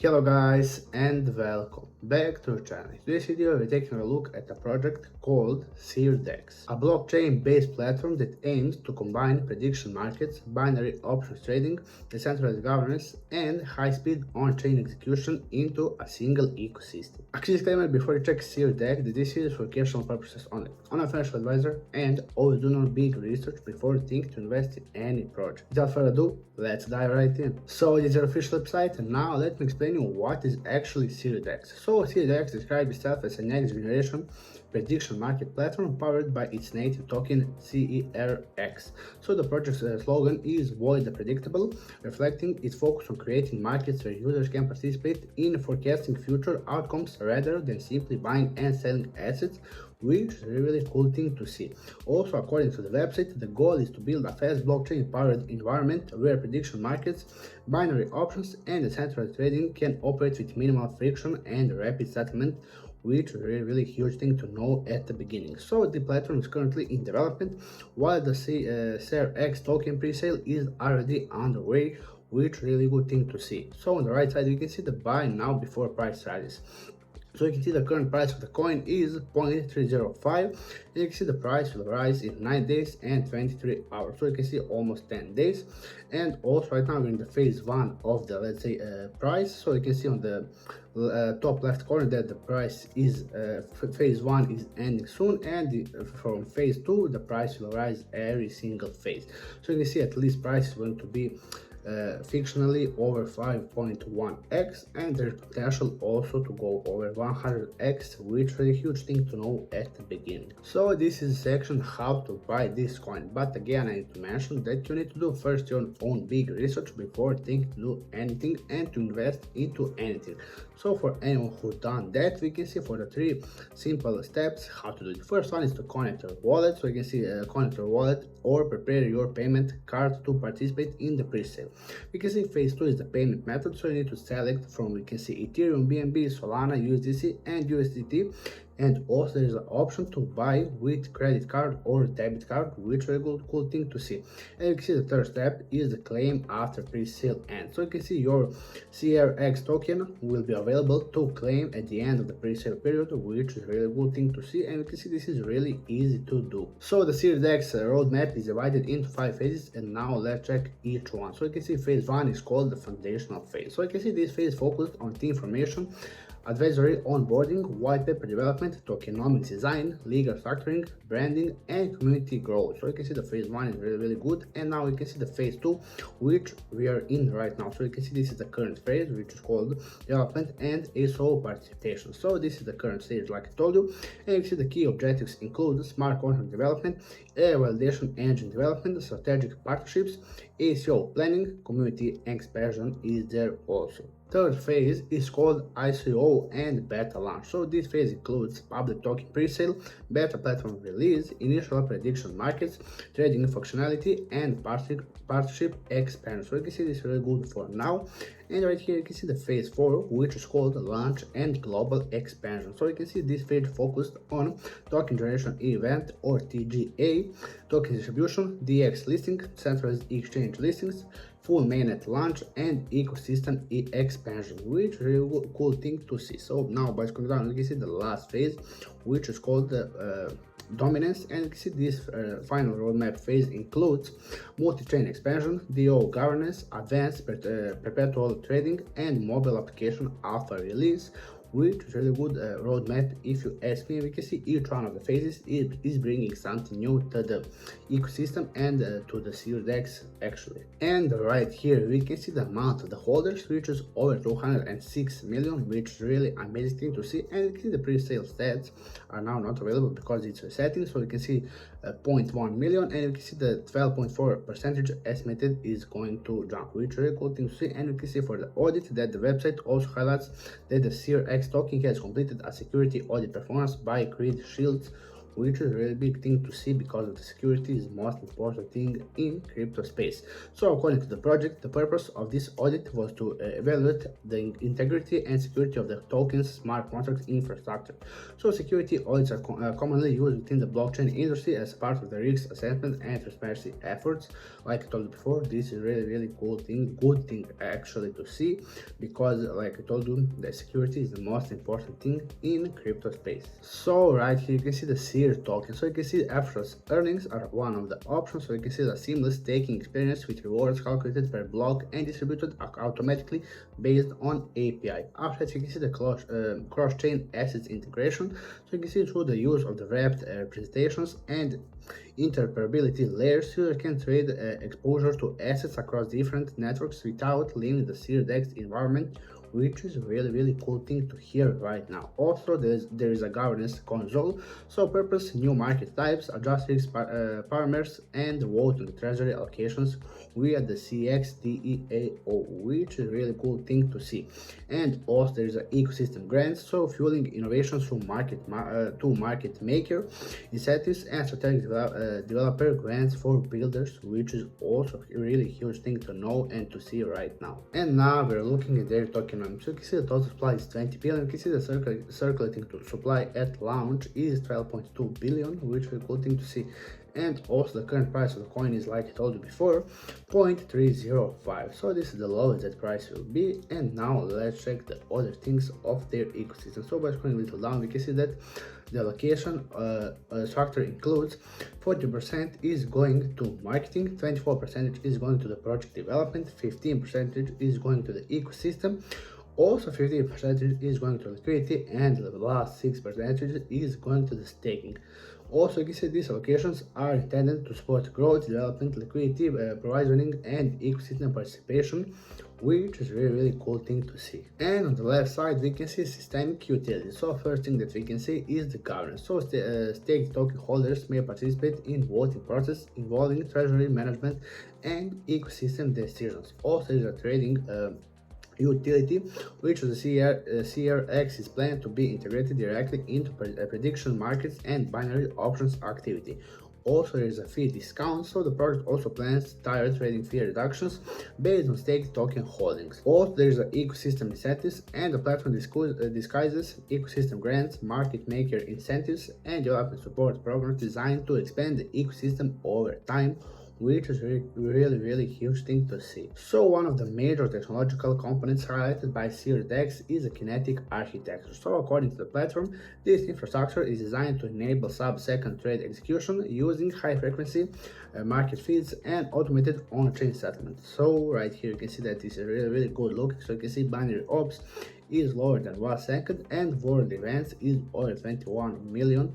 Hello guys and welcome back to the channel. In today's video we're taking a look at a project called SEERDEX, a blockchain-based platform that aims to combine prediction markets, binary options trading, decentralized governance, and high-speed on-chain execution into a single ecosystem. A key disclaimer before you check SEERDEX that this is for educational purposes only. I'm a financial advisor and always do not big research before thinking to invest in any project. Without further ado, let's dive right in. So it is our official website, and now let me explain you what is actually SEERDEX. So SEERDEX describes itself as a next generation prediction market platform powered by its native token SEERX. So the project's slogan is Void the Predictable, reflecting its focus on creating markets where users can participate in forecasting future outcomes rather than simply buying and selling assets, which is a really cool thing to see. Also, according to the website, the goal is to build a fast blockchain-powered environment where prediction markets, binary options, and decentralized trading can operate with minimal friction and rapid settlement, which is a really huge thing to know at the beginning. So the platform is currently in development, while the SEERX token pre-sale is already underway, which is a really good thing to see. So on the right side, we can see the buy now before price rises. So you can see the current price of the coin is 0.305, and you can see the price will rise in 9 days and 23 hours. So you can see almost 10 days. And also right now we're in the phase 1 of the, let's say, price. So you can see on the top left corner that the price is, phase 1 is ending soon, and from phase 2 the price will rise every single phase. So you can see at least price is going to be fictionally over 5.1x, and there's potential also to go over 100x, which is a huge thing to know at the beginning. So this is a section how to buy this coin, but again I need to mention that you need to do first your own big research before thinking to do anything and to invest into anything. So for anyone who done that, we can see for the 3 simple steps how to do it. First one is to connect your wallet. So you can see connect your wallet or prepare your payment card to participate in the pre-sale. We can see phase 2 is the payment method, so you need to select from, we can see Ethereum, BNB, Solana, USDC, and USDT. And also there is an option to buy with credit card or debit card, which is a cool thing to see. And you can see the third step is the claim after pre-sale ends. So you can see your SEERX token will be available to claim at the end of the pre-sale period, which is a really good thing to see. And you can see this is really easy to do. So the SEERDEX roadmap is divided into 5 phases, and now let's check each one. So you can see phase 1 is called the foundational phase. So you can see this phase focused on the information, advisory, onboarding, white paper development, tokenomics design, legal structuring, branding, and community growth. So you can see the phase 1 is really good, and now you can see the phase 2, which we are in right now. So you can see this is the current phase, which is called development and ASO participation. So this is the current stage, like I told you, and you can see the key objectives include smart contract development, AI validation engine development, strategic partnerships, ACO planning, community expansion is there also. Third phase is called ICO and beta launch. So this phase includes public token pre-sale, beta platform release, initial prediction markets, trading functionality, and partnership expansion. So you can see this is really good for now. And right here you can see the phase 4, which is called launch and global expansion. So you can see this phase focused on token generation event or TGA, token distribution, DX listing, centralized exchange listings, full mainnet launch, and ecosystem expansion, which is a really cool thing to see. So now by scrolling down you can see the last phase, which is called the dominance, and you can see this final roadmap phase includes multi-chain expansion, DO governance, advanced perpetual trading, and mobile application alpha release, which is really good roadmap if you ask me. We can see each one of the phases is bringing something new to the ecosystem and to the SEERDEX actually. And right here we can see the amount of the holders, which is over 206 million, which is really amazing thing to see. And you can see the pre-sale stats are now not available because it's resetting. So you can see 0.1 million, and you can see the 12.4% estimated is going to jump, which is a really cool thing to see. And you can see for the audit that the website also highlights that the SEERX token has completed a security audit performance by Creed Shields, which is a really big thing to see because the security is the most important thing in crypto space. So according to the project, the purpose of this audit was to evaluate the integrity and security of the token's smart contract infrastructure. So security audits are commonly used within the blockchain industry as part of the risk assessment and transparency efforts. Like I told you before, this is really cool thing, good thing actually to see, because like I told you, the security is the most important thing in crypto space. So right here you can see the SEER token. So you can see effortless earnings are one of the options. So you can see the seamless staking experience with rewards calculated per block and distributed automatically based on API. After that, you can see the cross-chain assets integration. So you can see through the use of the wrapped representations and interoperability layers, you can trade exposure to assets across different networks without leaving the SEERDEX environment, which is really cool thing to hear right now. Also, there is a governance console, so purpose new market types, adjust risk parameters, and voting treasury allocations via the CXDEAO, which is really cool thing to see. And also there is an ecosystem grants, so fueling innovations through market maker incentives and strategic developer grants for builders, which is also a really huge thing to know and to see right now. And now we're looking at their token. So you can see the total supply is 20 billion. You can see the circulating supply at launch is 12.2 billion, which is a cool thing to see. And also the current price of the coin is, like I told you before, 0.305. So this is the lowest that price will be. And now let's check the other things of their ecosystem. So by scrolling a little down, we can see that the allocation structure includes 40% is going to marketing, 24% is going to the project development, 15% is going to the ecosystem, also 50% is going to liquidity, and the last 6% is going to the staking. Also, you can see these allocations are intended to support growth, development, liquidity, provisioning, and ecosystem participation, which is really cool thing to see. And on the left side, we can see systemic utility. So first thing that we can see is the governance. So stake token holders may participate in voting process involving treasury management and ecosystem decisions. Also, there is a trading utility, which the SEERDEX is planned to be integrated directly into prediction markets and binary options activity. Also, there is a fee discount, so the project also plans tiered trading fee reductions based on staked token holdings. Also, there is an ecosystem incentives, and the platform disguises ecosystem grants, market maker incentives, and development support programs designed to expand the ecosystem over time, which is really huge thing to see. So one of the major technological components highlighted by SEERDEX is the kinetic architecture. So according to the platform, this infrastructure is designed to enable sub-second trade execution using high-frequency market feeds and automated on-chain settlement. So right here you can see that this is really good look. So you can see binary ops is lower than 1 second and world events is over 21 million.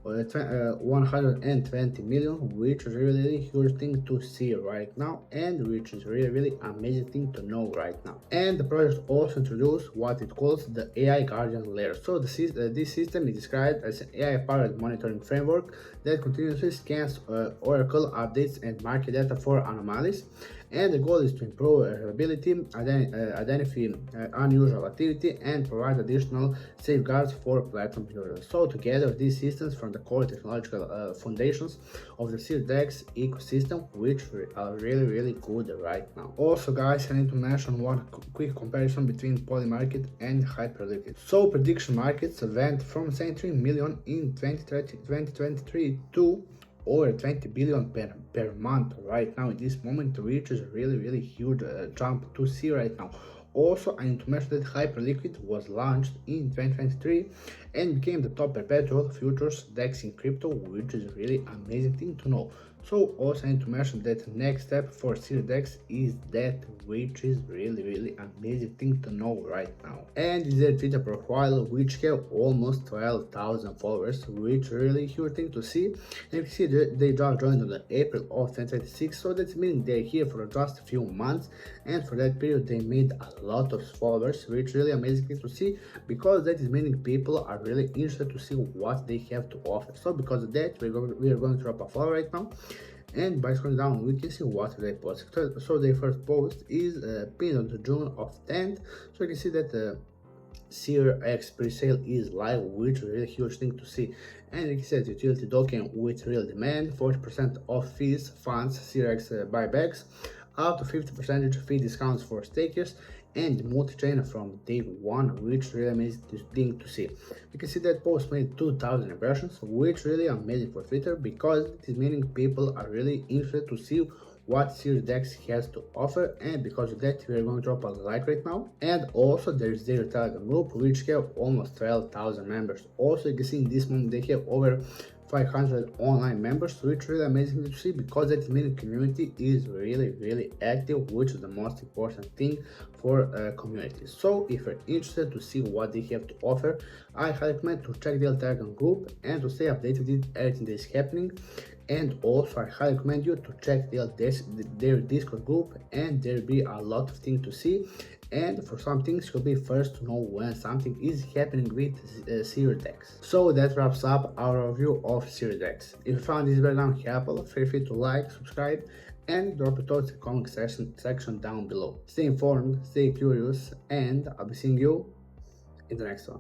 120 million, which is really huge thing to see right now, and which is really amazing thing to know right now. And the project also introduced what it calls the AI guardian layer. So this system is described as an AI powered monitoring framework that continuously scans oracle updates and market data for anomalies, and the goal is to improve reliability, identify unusual activity, and provide additional safeguards for platform users. So together, these systems form the core technological foundations of the SEERDEX ecosystem, which are really good right now. Also, guys, I need to mention one quick comparison between Polymarket and Hyperliquid. So prediction markets went from 73 million in 2023 to over 20 billion per month right now in this moment, which is a really huge jump to see right now. Also, I need to mention that Hyperliquid was launched in 2023 and became the top perpetual futures DEX in crypto, which is a really amazing thing to know. So also I need to mention that the next step for SEERDEX is that, which is really amazing thing to know right now. And is their Twitter profile, which have almost 12,000 followers, which is really huge thing to see. And you see they just joined on the April of 2026, so that's meaning they're here for just a few months, and for that period they made a lot of followers, which is really amazing thing to see, because that is meaning people are really interested to see what they have to offer. So because of that, we are going to drop a follow right now. And by scrolling down, we can see what they posted. So their first post is pinned on the June of 10th. So you can see that SEERDEX pre-sale is live, which is a really huge thing to see. And like I said, utility token with real demand, 40% of fees, funds, SEERDEX buybacks, up to 50% fee discounts for stakers, and multi-chain from day one, which really amazing thing to see. You can see that post made 2000 impressions, which really amazing for Twitter, because it is meaning people are really interested to see what SEERDEX has to offer, and because of that we are going to drop a like right now. And also there is their Telegram group, which have almost 12,000 members. Also you can see in this moment they have over 500 online members, which is really amazing to see, because that means community is really active, which is the most important thing for communities. So if you're interested to see what they have to offer, I highly recommend to check their Telegram group and to stay updated with everything that is happening. And also I highly recommend you to check their Discord group, and there'll be a lot of things to see. And for some things you'll be first to know when something is happening with SEERDEX. So that wraps up our review of SEERDEX. If you found this breakdown helpful, feel free to like, subscribe, and drop your thoughts in the comment section down below. Stay informed, stay curious, and I'll be seeing you in the next one.